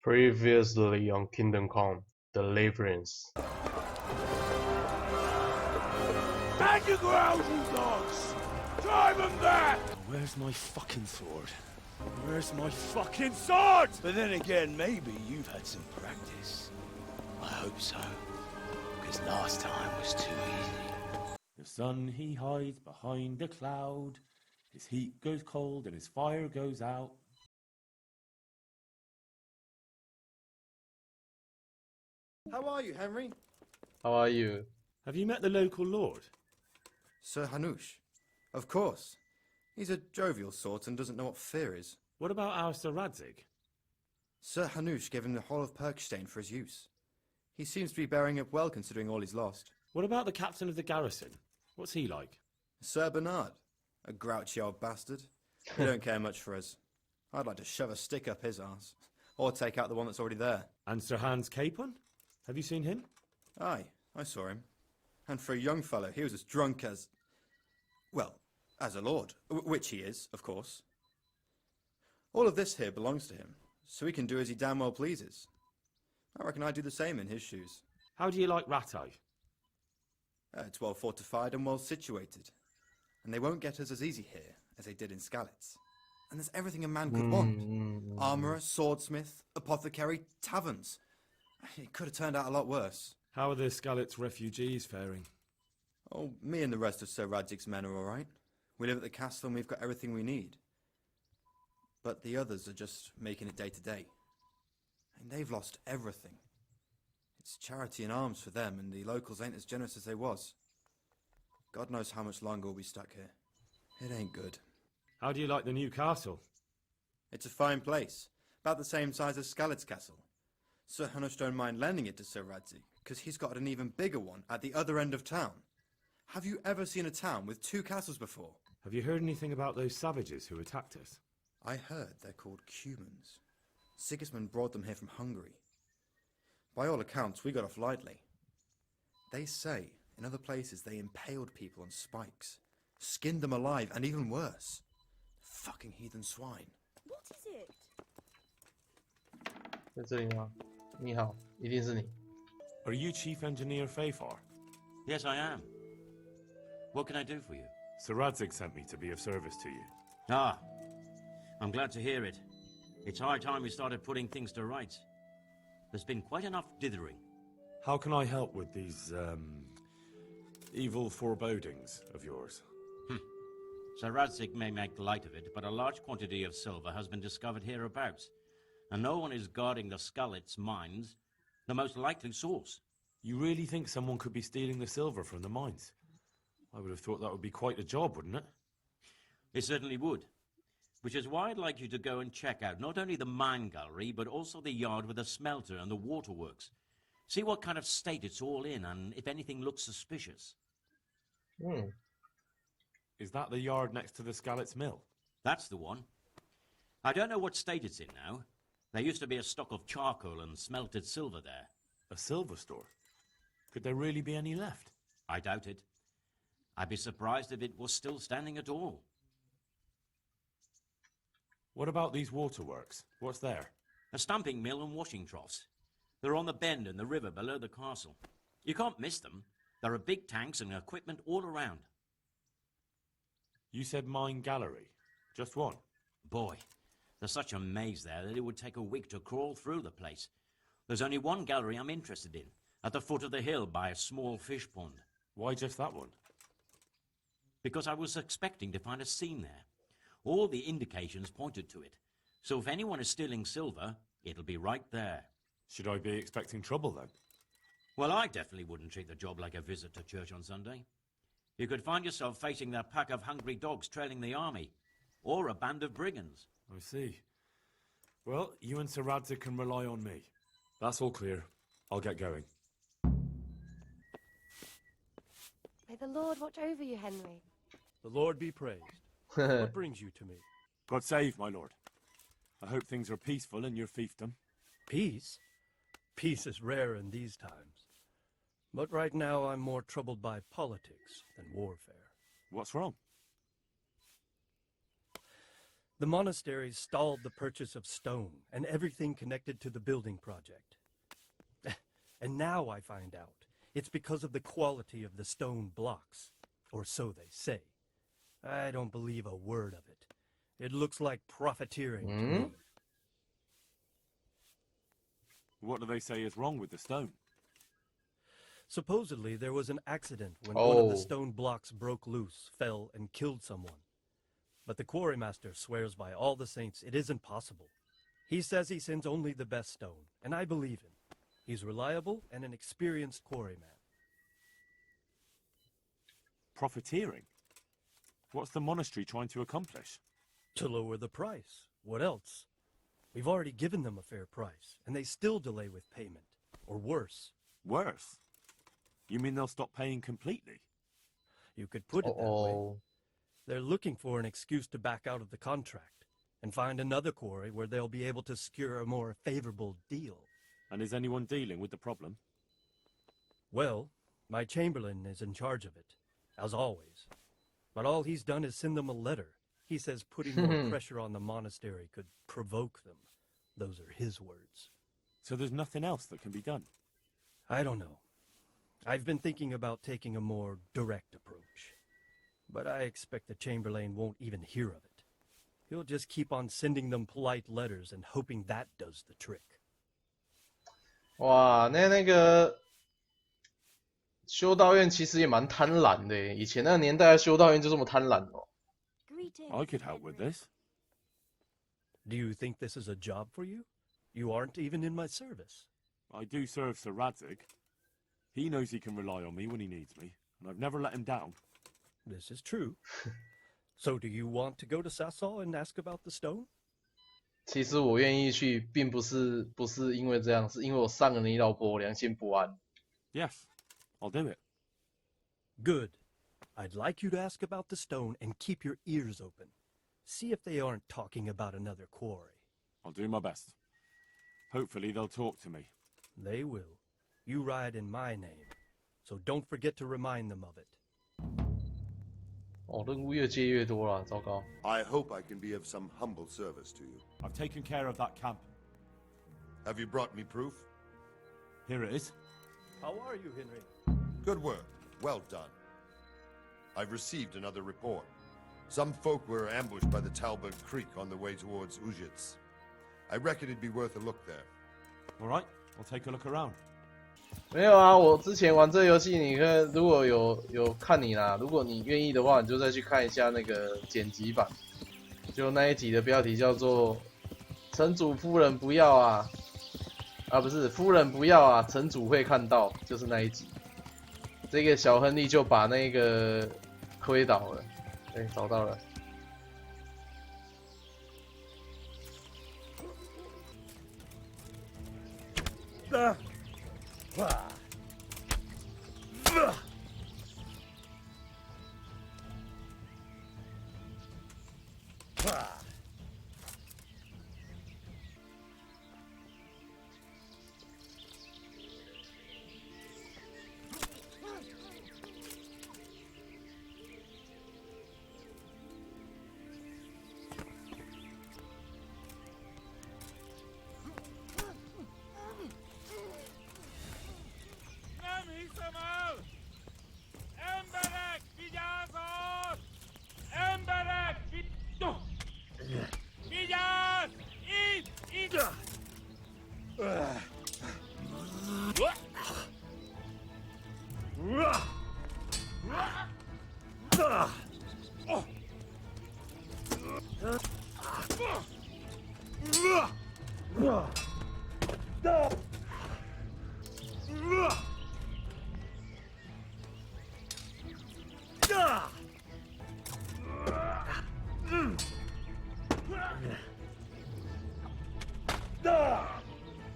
Previously on Kingdom Come, deliverance. Stand your ground, you dogs! Drive them back! Where's my fucking sword? Where's my fucking sword? But then again, maybe you've had some practice. I hope so. Because last time was too easy. The sun he hides behind the cloud. His heat goes cold and his fire goes out. How are you, Henry? How are you? Have you met the local lord? Sir Hanush. Of course. He's a jovial sort and doesn't know what fear is. What about our Sir Radzig? Sir Hanush gave him the whole of Perkstein for his use. He seems to be bearing up well considering all he's lost. What about the captain of the garrison? What's he like? Sir Bernard. A grouchy old bastard. He don't care much for us. I'd like to shove a stick up his arse. Or take out the one that's already there. And Sir Hans Capon? Have you seen him? Aye, I saw him. And for a young fellow, he was as drunk as... well, as a lord. Which he is, of course. All of this here belongs to him, so he can do as he damn well pleases. I reckon I'd do the same in his shoes. How do you like Rattay? It's well fortified and well situated. And they won't get us as easy here as they did in Skalitz. And there's everything a man could want. Armourer, swordsmith, apothecary, taverns. It could have turned out a lot worse. How are the Skalitz refugees faring? Oh, me and the rest of Sir Radzig's men are all right. We live at the castle and we've got everything we need. But the others are just making it day to day. And they've lost everything. It's charity and arms for them, and the locals ain't as generous as they was. God knows how much longer we'll be stuck here. It ain't good. How do you like the new castle? It's a fine place. About the same size as Skalitz Castle. Sir Hanush don't mind lending it to Sir Radzig, because he's got an even bigger one at the other end of town. Have you ever seen a town with two castles before? Have you heard anything about those savages who attacked us? I heard they're called Cumans. Sigismund brought them here from Hungary. By all accounts, we got off lightly. They say, in other places, they impaled people on spikes, skinned them alive, and even worse. Fucking heathen swine. What is it? 在这里吗？你好，一定是你。 Are you Chief Engineer Fayfar? Yes, I am. What can I do for you? Sir Radzig sent me to be of service to you. Ah, I'm glad to hear it. It's high time we started putting things to rights. There's been quite enough dithering. How can I help with these, evil forebodings of yours? Sir Radzig may make light of it, but a large quantity of silver has been discovered hereabouts, and no one is guarding the Skalitz mines, the most likely source. You really think someone could be stealing the silver from the mines? I would have thought that would be quite a job, wouldn't it? It certainly would. Which is why I'd like you to go and check out not only the mine gallery, but also the yard with the smelter and the waterworks. See what kind of state it's all in, and if anything looks suspicious. Is that the yard next to the Skalitz mill? That's the one. I don't know what state it's in now. There used to be a stock of charcoal and smelted silver there. A silver store? Could there really be any left? I doubt it. I'd be surprised if it was still standing at all. What about these waterworks? What's there? A stamping mill and washing troughs. They're on the bend in the river below the castle. You can't miss them. There are big tanks and equipment all around. You said mine gallery. Just one? Boy, there's such a maze there that it would take a week to crawl through the place. There's only one gallery I'm interested in, at the foot of the hill by a small fish pond. Why just that one? Because I was expecting to find a scene there. All the indications pointed to it. So if anyone is stealing silver, it'll be right there. Should I be expecting trouble then? Well, I definitely wouldn't treat the job like a visit to church on Sunday. You could find yourself facing that pack of hungry dogs trailing the army, or a band of brigands. I see. Well, you and Sir Radzig can rely on me. That's all clear. I'll get going. May the Lord watch over you, Henry. The Lord be praised. What brings you to me? God save, my lord. I hope things are peaceful in your fiefdom. Peace? Peace is rare in these times. But right now I'm more troubled by politics than warfare. What's wrong? The monastery stalled the purchase of stone and everything connected to the building project. And now I find out it's because of the quality of the stone blocks, or so they say. I don't believe a word of it. It looks like profiteering to me. What do they say is wrong with the stone? Supposedly, there was an accident when one of Oh. the stone blocks broke loose, fell, and killed someone. But the quarrymaster swears by all the saints it isn't possible. He says he sends only the best stone, and I believe him. He's reliable and an experienced quarryman. Profiteering? What's the monastery trying to accomplish? To lower the price. What else? We've already given them a fair price, and they still delay with payment. Or worse. Worse? You mean they'll stop paying completely? You could put it that way. They're looking for an excuse to back out of the contract and find another quarry where they'll be able to secure a more favorable deal. And is anyone dealing with the problem? Well, my chamberlain is in charge of it, as always. But all he's done is send them a letter. He says putting more pressure on the monastery could provoke them. Those are his words. So there's nothing else that can be done? I don't know. I've been thinking about taking a more direct approach. But I expect the chamberlain won't even hear of it. He'll just keep on sending them polite letters and hoping that does the trick. 哇，那个修道院其实也蛮贪婪的耶，以前那个年代的修道院就这么贪婪哦。I could help with this. Do you think this is a job for you? You aren't even in my service. I do serve Sir Radzig. He knows he can rely on me when he needs me, and I've never let him down. This is true. So do you want to go to Sasol and ask about the stone? 其实我愿意去，并不是因为这样，是因为我上了你老婆，我良心不安。Yes, I'll do it. Good. I'd like you to ask about the stone and keep your ears open. See if they aren't talking about another quarry. I'll do my best. Hopefully they'll talk to me. They will. You ride in my name, so don't forget to remind them of it. 哦，任务越接越多了，糟糕。 I hope I can be of some humble service to you. I've taken care of that camp. Have you brought me proof? Here it is. How are you, Henry? Good work. Well done. I've received another report. Some folk were ambushed by the Talbot Creek on the way towards Ujits. I reckon it'd be worth a look there. All right, I'll take a look around. 没有啊，我之前玩这个游戏，你看如果有看你啦，如果你愿意的话，你就再去看一下那个剪辑版，就那一集的标题叫做“城主夫人不要啊”，啊不是夫人不要啊，城主会看到，就是那一集。这个小亨利就把那个推倒了，对，找到了。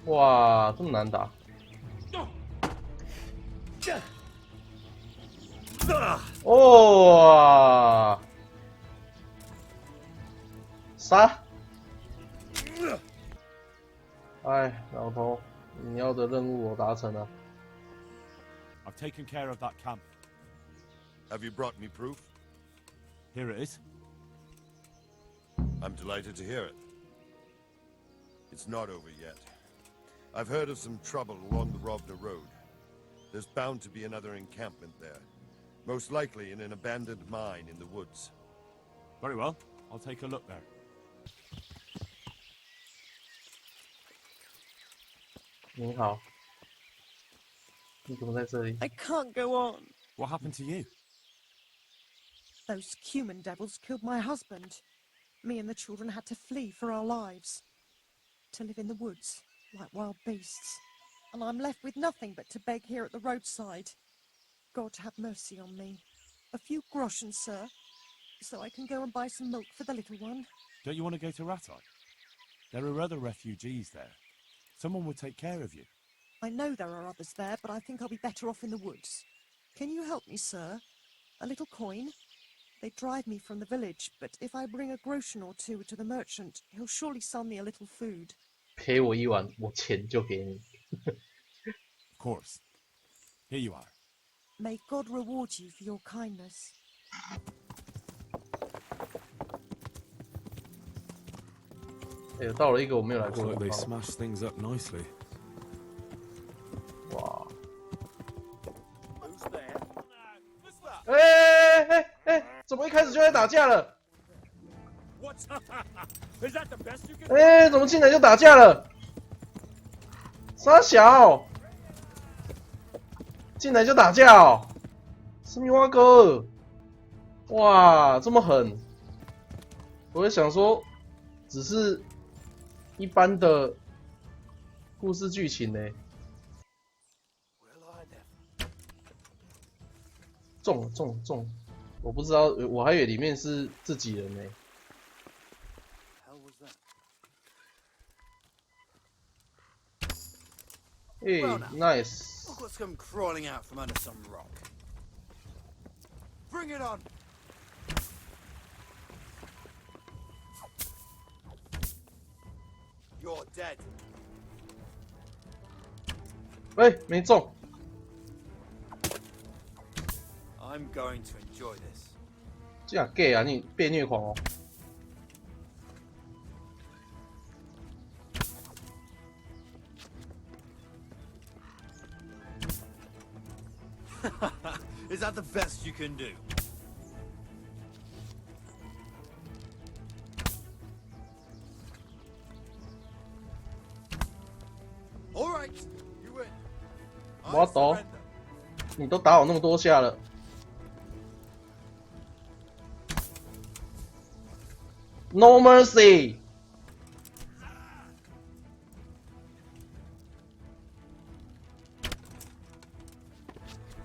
哇，这么难打！哇！杀！哎，老头，你要的任务我达成了。 I've taken care of that camp. Have you brought me proof? Here it is. I'm delighted to hear it. It's not over yet. I've heard of some trouble along the Rovna Road. There's bound to be another encampment there. Most likely in an abandoned mine in the woods. Very well. I'll take a look there. 你好，你怎么在这里？ I can't go on. What happened to you? Those human devils killed my husband. Me and the children had to flee for our lives. To live in the woods, like wild beasts. And I'm left with nothing but to beg here at the roadside. God have mercy on me. A few groschen, sir, so I can go and buy some milk for the little one. Don't you want to go to Ratai? There are other refugees there. Someone will take care of you. I know there are others there, but I think I'll be better off in the woods. Can you help me, sir? A little coin? They drive me from the village, but if I bring a groschen or two to the merchant, he'll surely sell me a little food. 陪我一晚，我钱就给你。 Of course. Here you are. May God reward you for your kindness. 哎，到了一个我没有来 Looks 过 like 的 they 地方。 smashed things up nicely. 哇！ Who's there? 哎，怎么一开始就在打架了？ What's Is that the best you can 哎，怎么进来就打架了？傻小，进来就打架哦！什么蛙哥？哇，这么狠！我就想说，只是一般的故事剧情呢。 Will I never? 中！我不知道，我还以为里面是自己人呢。 Hell was that? 哎 Well now, ，nice！ Look what's come crawling out from under some rock. Bring it on! You're dead. 哎，没中。 I'm going to enjoy this. 这样 gay 啊，你被虐狂哦！ Is that the best you can do? All right, you win. I What the? surrender. 你都打我那么多下了。 No mercy！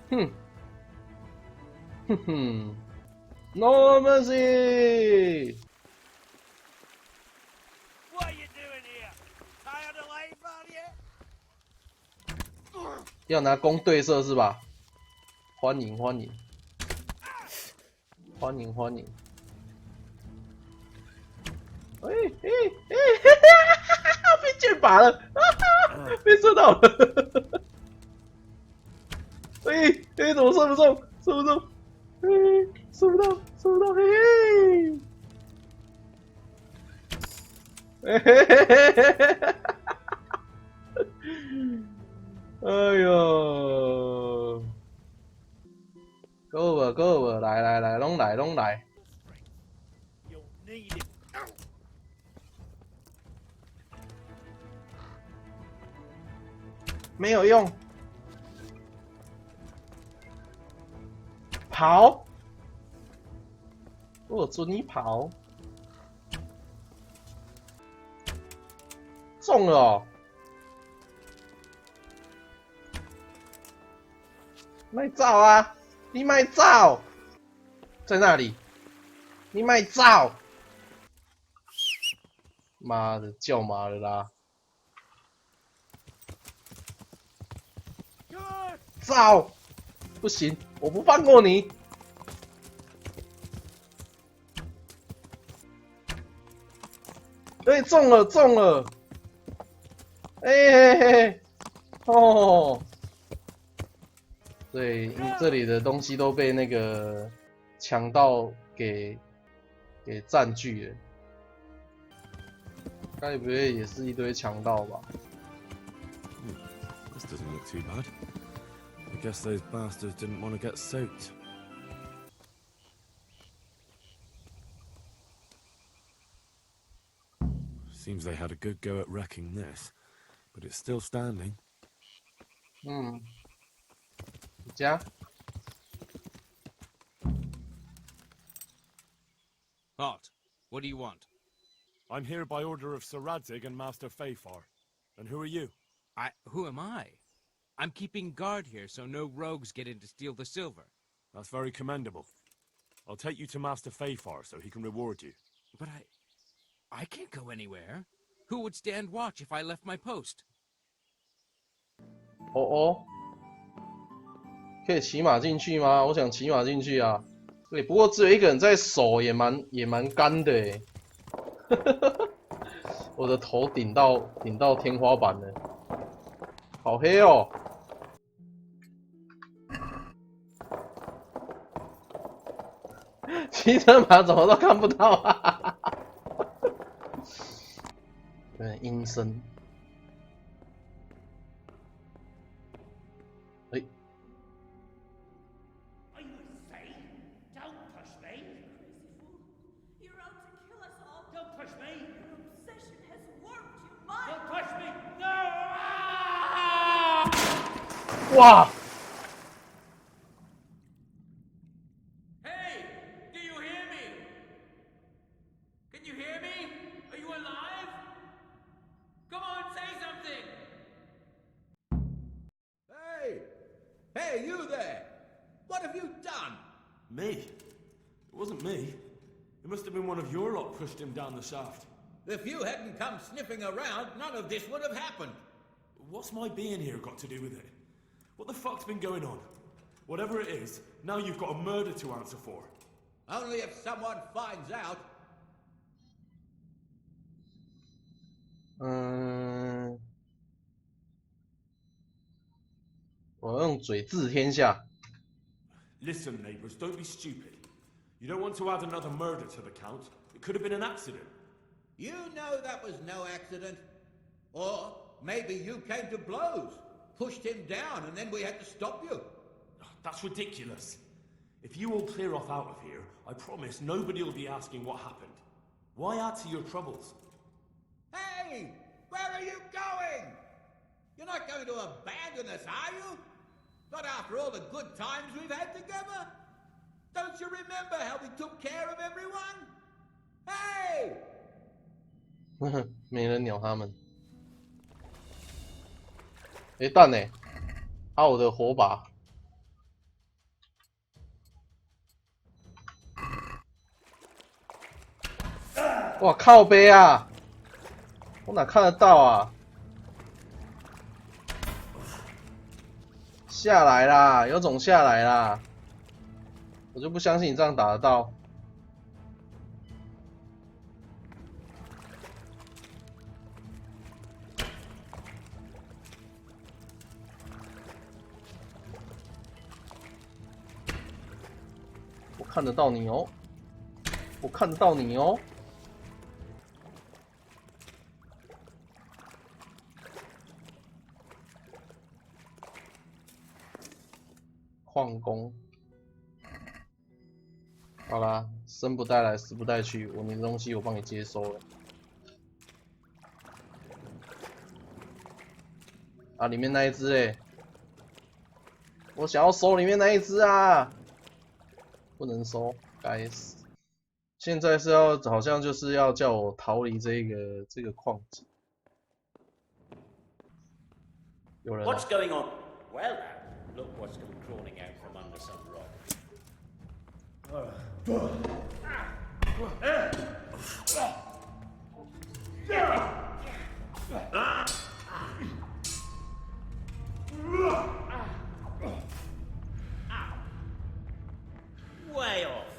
哼！No mercy！ What are you doing here? Tired of life, are you? 要拿弓对射是吧？欢迎！哎！被箭靶了，被射到了！哎，怎么射不中？射不到！哎呦！够了，来，拢来！ You'll need it. 没有用，跑！我准你跑，中了哦！卖照啊！你卖照，在那里，你卖照！妈的，叫麻了啦！ 照，不行，我不放过你！哎，中了！哎，哦，对，这里的东西都被那个强盗给占据了。该不会也是一堆强盗吧？ This doesn't look too bad. I guess those bastards didn't want to get soaked. Seems they had a good go at wrecking this, but it's still standing. 家 Halt. What do you want? I'm here by order of Sir Radzig and Master Fafar. And who are you? Who am I? I'm keeping guard here so no rogues get in to steal the silver. That's very commendable. I'll take you to Master Fafar so he can reward you. But I can't go anywhere. Who would stand watch if I left my post? 可以骑马进去吗？我想骑马进去啊。对，不过只有一个人在守，也蛮干的诶。我的头顶到天花板了，好黑哦。骑着马怎么都看不到啊！有点阴森。哎。 哇！ Hey! Do you hear me? Can you hear me? Are you alive? Come on, say something! Hey! Hey, you there! What have you done? Me? It wasn't me. It must have been one of your lot pushed him down the shaft. If you hadn't come sniffing around, none of this would have happened. What's my being here got to do with it? What the fuck's been going on? Whatever it is, now you've got a murder to answer for. Only if someone finds out. 我用嘴治天下。 Listen, neighbours, don't be stupid. You don't want to add another murder to the count. It could have been an accident. You know that was no accident. Or maybe you came to blows, pushed him down, and then we had to stop you. That's ridiculous. If you all clear off out of here, I promise nobody will be asking what happened. Why add to your troubles? Hey! Where are you going? You're not going to abandon us, are you? Not after all the good times we've had together? Don't you remember how we took care of everyone? Hey! 没人鸟他们。哎，蛋呢？啊，我的火把。哇，靠背啊！我哪看得到啊？下来啦，有种下来啦！我就不相信你这样打得到。 我看得到你哦，我看得到你哦。矿工，好啦，生不带来，死不带去，你的东西我帮你接收了。啊，里面那一只哎，我想要收里面那一只啊！ 不能收，该死！现在是要好像就是要叫我逃离这个矿井。有人、啊。 What's going on? Well, look what's come crawling out from under some rock. Way off.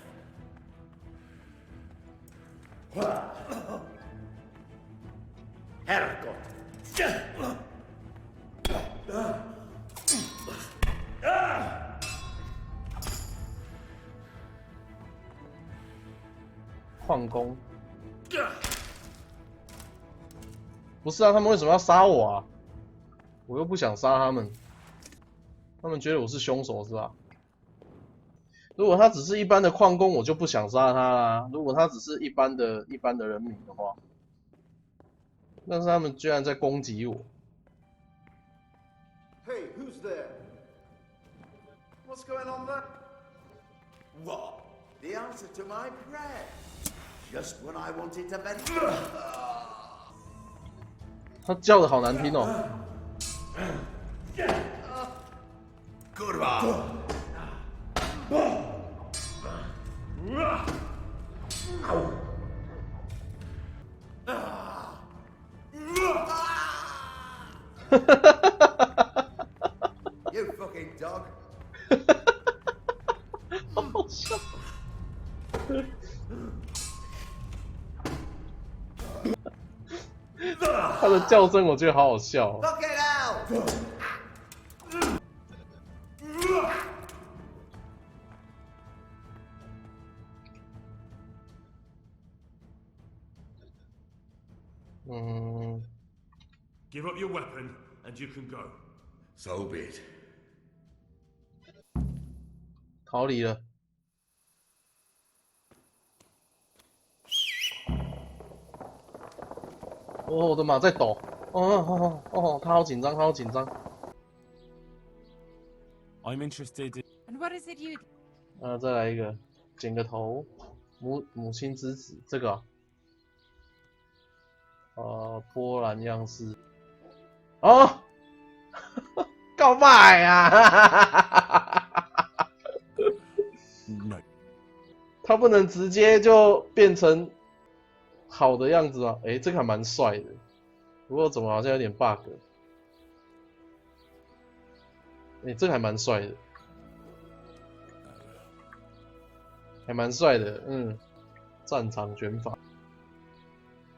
Herrgott. 矿工。不是啊，他们为什么要杀我啊？我又不想杀他们，他们觉得我是凶手是吧？如果他只是一般的矿工，我就不想杀他啦。如果他只是一般的人民的话，但是他们居然在攻击我。Hey, who's there? What's going on there? What? The answer to my prayer. Just when I wanted to vent. 他叫的好难听哦。Goodbye. You fucking dog. 好笑。他的叫声我觉得好好笑哦。Look it out. 嗯。Give up your weapon, and you can go. So be it. 逃离了。哦，我的马在抖。哦，他好紧张，他好紧张。I'm interested in... And what is it you... 再来一个，剪个头，母亲之子，这个、波兰样式。哦，告白啊！他不能直接就变成好的样子吗？诶，这个还蛮帅的，不过怎么好像有点 bug？ 诶，这个还蛮帅的，还蛮帅的，战场卷发，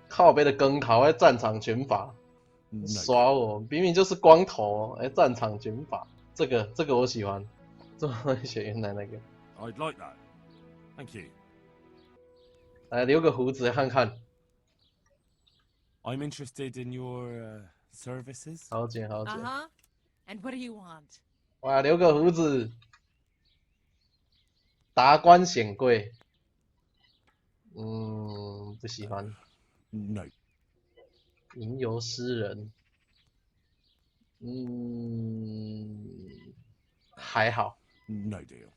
靠背的更考在战场卷发，耍我，明明就是光头，战场卷发，这个我喜欢，这么写原来那个。I'd like that. Thank you. 来留个胡子看看。I'm interested in your services. 好剪。And what do you want? 哇，留个胡子，达官显贵。不喜欢。No. 吟游诗人。还好。No deal.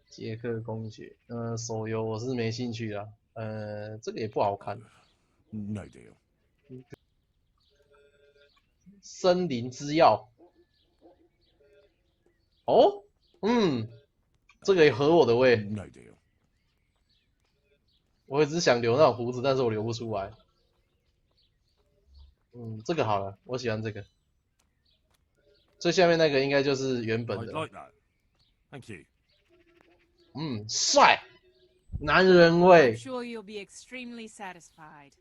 捷克公爵，手游我是没兴趣啊，这个也不好看。No deal. 森林之钥，哦，这个也合我的胃。No deal. 我一直想留那种胡子，但是我留不出来。这个好了，我喜欢这个。最下面那个应该就是原本的。I'd like that. Thank you. 帅，男人味。I'm sure you'll be extremely satisfied.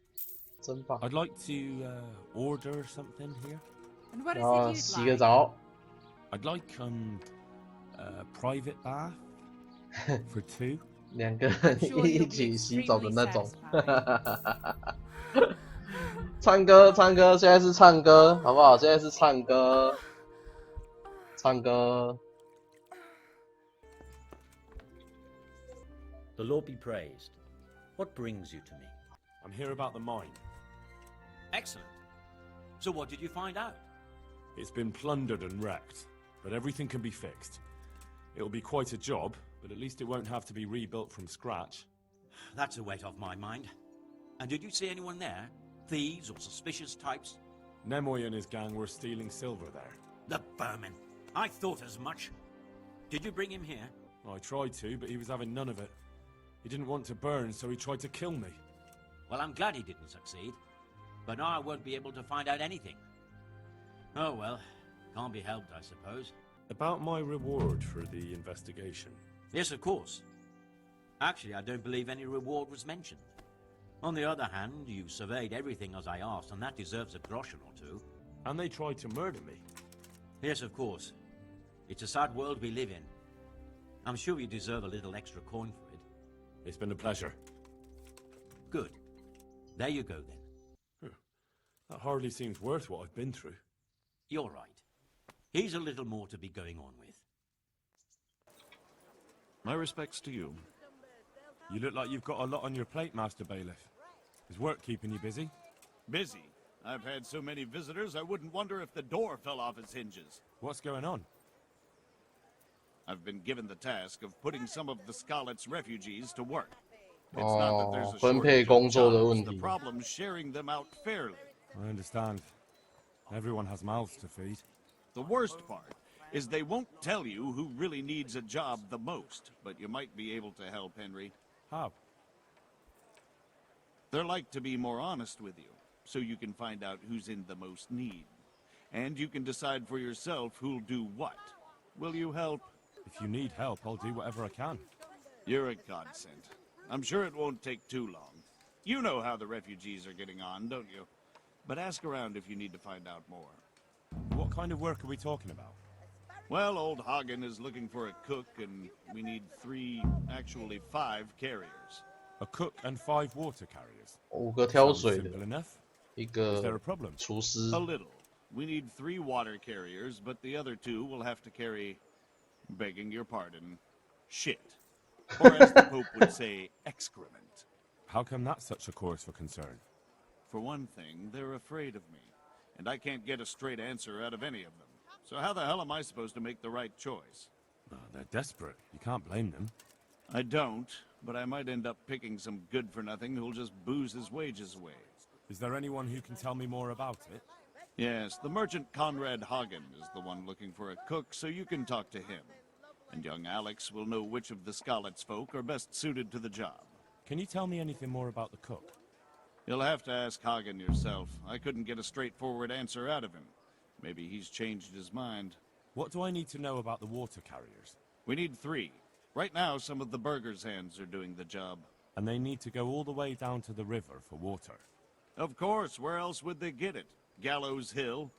真棒。I'd like to order something here. And what is it you'd like? 洗个澡。I'd like a private bath for two. 2个人一起洗澡的那种。唱歌，现在是唱歌，好不好？现在是唱歌。The Lord be praised. What brings you to me? I'm here about the mine. Excellent. So what did you find out? It's been plundered and wrecked, but everything can be fixed. It'll be quite a job, but at least it won't have to be rebuilt from scratch. That's a weight off my mind. And did you see anyone there? Thieves or suspicious types? Nemoy and his gang were stealing silver there. The vermin. I thought as much. Did you bring him here? I tried to, but he was having none of it. He didn't want to burn, so he tried to kill me. Well, I'm glad he didn't succeed. But now I won't be able to find out anything. Oh well, can't be helped, I suppose. About my reward for the investigation. Yes, of course. Actually, I don't believe any reward was mentioned. On the other hand, you surveyed everything as I asked, and that deserves a groschen or two. And they tried to murder me. Yes, of course. It's a sad world we live in. I'm sure you deserve a little extra coin for it. It's been a pleasure. Good. There you go, then. That hardly seems worth what I've been through. You're right. Here's a little more to be going on with. My respects to you. You look like you've got a lot on your plate, Master Bailiff. Is work keeping you busy? Busy? I've had so many visitors, I wouldn't wonder if the door fell off its hinges. What's going on? I've been given the task of putting some of the Scarlet's refugees to work. It's not that there's a shortage of jobs, the problem's sharing them out fairly. I understand. Everyone has mouths to feed. The worst part is they won't tell you who really needs a job the most, but you might be able to help, Henry. How? They're like to be more honest with you, so you can find out who's in the most need. And you can decide for yourself who'll do what. Will you help? If you need help, I'll do whatever I can. You're a godsend. I'm sure it won't take too long. You know how the refugees are getting on, don't you? But ask around if you need to find out more. What kind of work are we talking about? Well, old Hagen is looking for a cook, and we need 5 carriers. A cook and 5 water carriers. 5个挑水 Simple 的， enough. 一个 Is there a problem? 厨师 A。little. We need 3 water carriers, but the other 2 will have to carry, begging your pardon, shit. Or as the Pope would say, excrement. How come that's such a cause for concern? For one thing, they're afraid of me, and I can't get a straight answer out of any of them. So how the hell am I supposed to make the right choice? Oh, they're desperate. You can't blame them. I don't, but I might end up picking some good-for-nothing who'll just booze his wages away. Is there anyone who can tell me more about it? Yes, the merchant Conrad Hagen is the one looking for a cook, so you can talk to him. And young Alex will know which of the Scarlet's folk are best suited to the job. Can you tell me anything more about the cook? You'll have to ask Hagen yourself. I couldn't get a straightforward answer out of him. Maybe he's changed his mind. What do I need to know about the water carriers? We need 3. Right now, some of the burgers' hands are doing the job. And they need to go all the way down to the river for water. Of course, where else would they get it? Gallows Hill?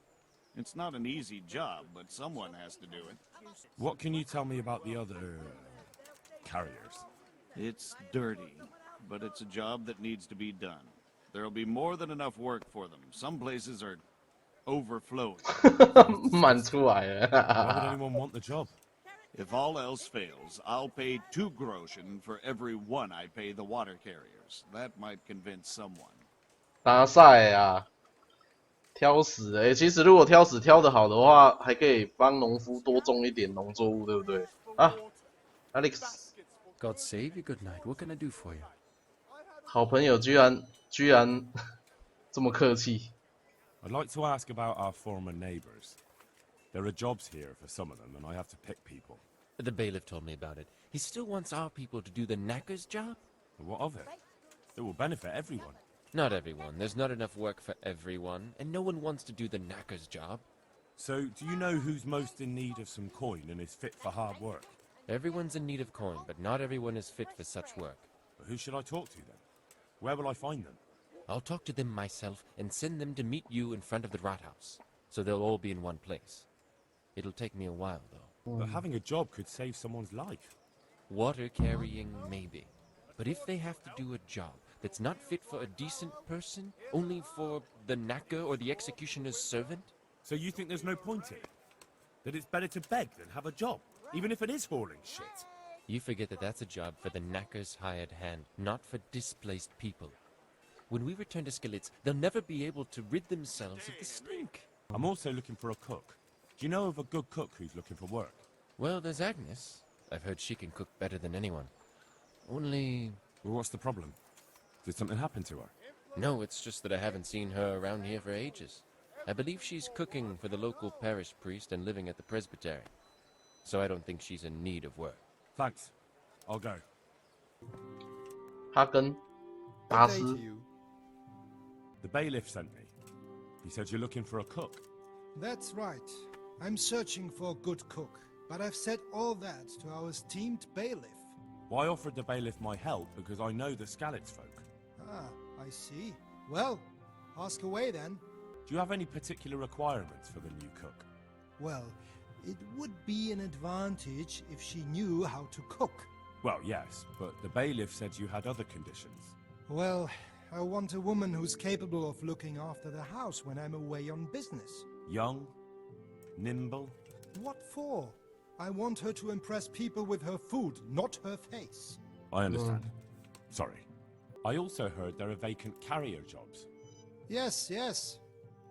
It's not an easy job, but someone has to do it. What can you tell me about the other carriers? It's dirty, but it's a job that needs to be done. There'll be more than enough work for them. Some places are overflowing. 满出来了。 Why would anyone want the job? If all else fails, I'll pay 2 groschen for every 1 I pay the water carriers. That might convince someone. 打赛啊，挑食的。其实如果挑食挑得好的话，还可以帮农夫多种一点农作物，对不对？啊 ，Alex， God save you, good night. What can I do for you? 好朋友居然这么客气。 I'd like to ask about our former neighbors. There are jobs here for some of them, and I have to pick people. The bailiff told me about it. He still wants our people to do the knacker's job? But what of it? It will benefit everyone. Not everyone. There's not enough work for everyone, and no one wants to do the knacker's job. So, do you know who's most in need of some coin and is fit for hard work? Everyone's in need of coin, but not everyone is fit for such work. But who should I talk to then? Where will I find them? I'll talk to them myself and send them to meet you in front of the rat house, so they'll all be in one place. It'll take me a while, though. But having a job could save someone's life. Water carrying, maybe. But if they have to do a job that's not fit for a decent person, only for the knacker or the executioner's servant? So you think there's no point in it? That it's better to beg than have a job, even if it is hauling shit? You forget that that's a job for the knacker's hired hand, not for displaced people. When we return to Skillets, they'll never be able to rid themselves of the stink. I'm also looking for a cook. Do you know of a good cook who's looking for work? Well, there's Agnes. I've heard she can cook better than anyone. Only... Well, what's the problem? Did something happen to her? No, it's just that I haven't seen her around here for ages. I believe she's cooking for the local parish priest and living at the presbytery. So I don't think she's in need of work. Thanks. I'll go. 他跟达斯 The bailiff sent me. He said you're looking for a cook. That's right. I'm searching for a good cook, but I've said all that to our esteemed bailiff. Well, I offered the bailiff my help because I know the Skalitz folk. Ah, I see. Well, ask away then. Do you have any particular requirements for the new cook? Well, it would be an advantage if she knew how to cook. Well, yes, but the bailiff said you had other conditions. Well, I want a woman who's capable of looking after the house when I'm away on business. Young, nimble. What for? I want her to impress people with her food, not her face. I understand. Sorry. I also heard there are vacant carrier jobs. Yes, yes.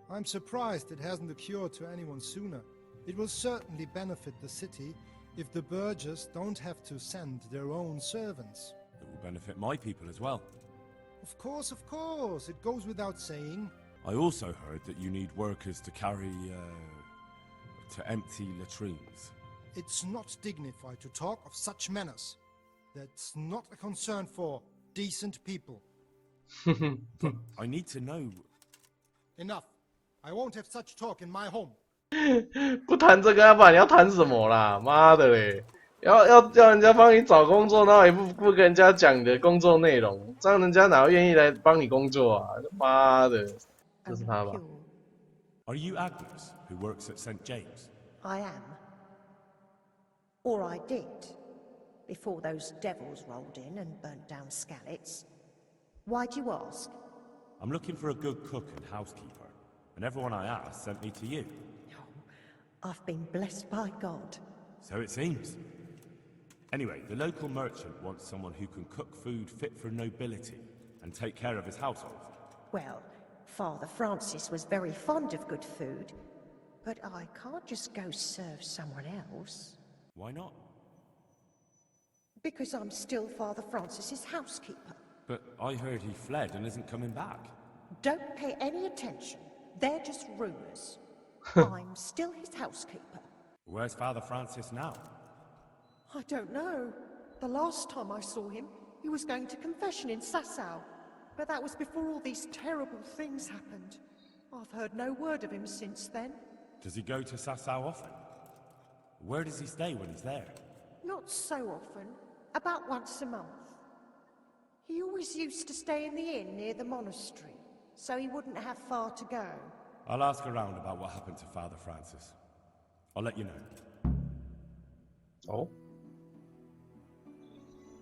I'm surprised it hasn't occurred to anyone sooner. It will certainly benefit the city if the burghers don't have to send their own servants. It will benefit my people as well. Of course, of course. It goes without saying. I also heard that you need workers to carry, to empty latrines. It's not dignified to talk of such manners. That's not a concern for decent people. I need to know. Enough. I won't have such talk in my home. 不谈这个，不然你要谈什么啦？妈的嘞！要叫人家帮你找工作，然后也不跟人家讲你的工作内容，这样人家哪会愿意来帮你工作啊？妈的，这是他吧 Are you Agnes, who works at St. James? I am. Or I did, before those devils rolled in and burnt down Skalitz. Why do you ask? I'm looking for a good cook and housekeeper, and everyone I asked sent me to you. I've been blessed by God. So it seems. Anyway, the local merchant wants someone who can cook food fit for nobility and take care of his household. Well, Father Francis was very fond of good food, but I can't just go serve someone else. Why not? Because I'm still Father Francis's housekeeper. But I heard he fled and isn't coming back. Don't pay any attention. They're just rumors. I'm still his housekeeper. Where's Father Francis now? I don't know. The last time I saw him, he was going to confession in Sasau. But that was before all these terrible things happened. I've heard no word of him since then. Does he go to Sasau often? Where does he stay when he's there? Not so often. About once a month. He always used to stay in the inn near the monastery, so he wouldn't have far to go. I'll ask around about what happened to Father Francis. I'll let you know. Oh.